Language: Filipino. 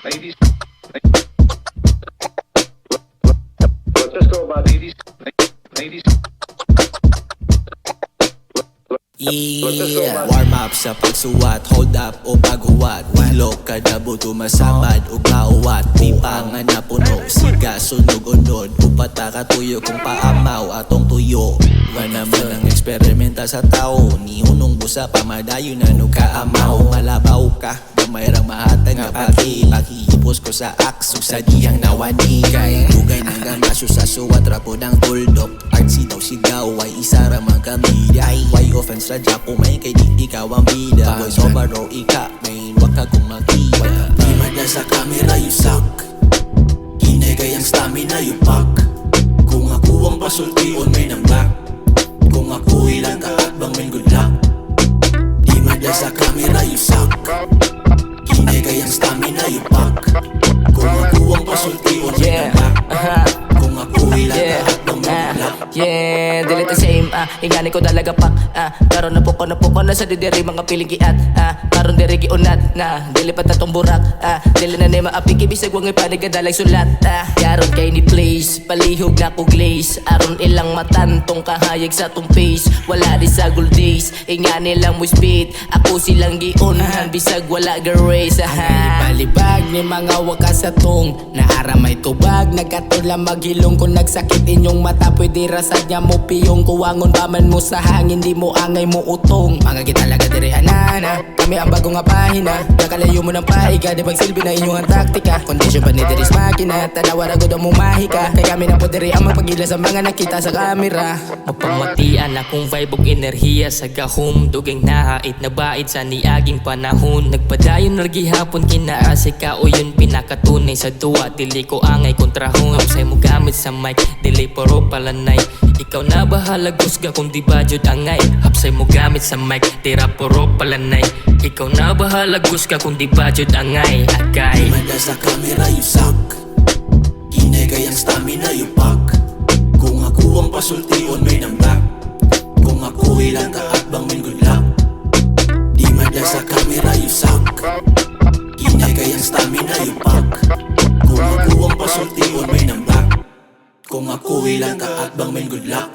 ladies. Let's just go about ladies. Ladies. Yeah, warm up sa pagsuwat, hold up o paghuwat. Wilok kada buto masamad o gauwat. Di pa nga napuno, siga sunog unod. Upata katuyo kung paamaw atong tuyo. Wa naman ang eksperimenta sa tao. Ni hunong busa pamadayo na nukaamaw. Malabaw ka, gamay rang mahatag nga pakihipos ko sa akso sa diyang nawani. Kay dugay ng gamasyo sa suwat rapo ng tuldok. Artsy daw sigaw, ay isa ramang kamiday. Why offense radya po may kay di ikaw ang bida. Boys over o ika, main waka kung makita. Di mada sa camera you suck, kinegay ang stamina you pack. Kung ako ang pasultion may nang black, kung ako ilang kaakbang may good luck. Di mada sa camera you suck, kinegay ang stamina you pack. Kung ako ang pasultion may nang black, kung ako ilang kaakbang may good luck. Yeah, delete the same, ingani ko talaga pak, karon na po na sa didiri mga piling giat, karon diri giunat, dili pa tatong burak, dili na nema apiki bisag wangay panigadalag sulat, karon kay ni place, palihog na ko glaze, aron ilang matantong kahayag sa tong face, wala di sa gold days, ingani lang mo speed, ako silang giunhan bisag wala ga-race, Balibag ni mga wakas sa tong naaramay tubag, nagkatulang maghilong kung nagsakit inyong mata, pwede rasad niya mo piyong kuwangon paman mo sa hangin, di mo angay mo utong. Mga kitalaga diri anana, kami ang bagong nga pahina, nakalayo mo ng pahiga, di magsilbi na inyong taktika. Kondisyon pa ni diris makina, tanawa na mo mahika, kay kami na po diri ang magpagila sa mga nakita sa kamera. Mapamatian akong vibe ug enerhiya sa gahom, dugay nahait na bait sa niaging panahon. Nagpadayon nagihapon kinaasay ka o yun pinakatunay sa duwa, dili ko angay kontrahon. Usay mo gamit sa mic, dili puro palanay. Ikaw na bahala gusga kung di ba jud angay. Hapsay mo gamit sa mic, tira puro palanay. Ikaw na bahala gusga kung di ba jud angay. Agay Di mada sa camera you suck, kinegay ang stamina you pack. Kung ako ang pasultion may nang black, kung ako ilang kaakbang may good luck. Di mada sa camera you suck, kinegay ang stamina you pack. Kung ako ang pasultion may nang black, kung ako ilang kaakbang may good luck.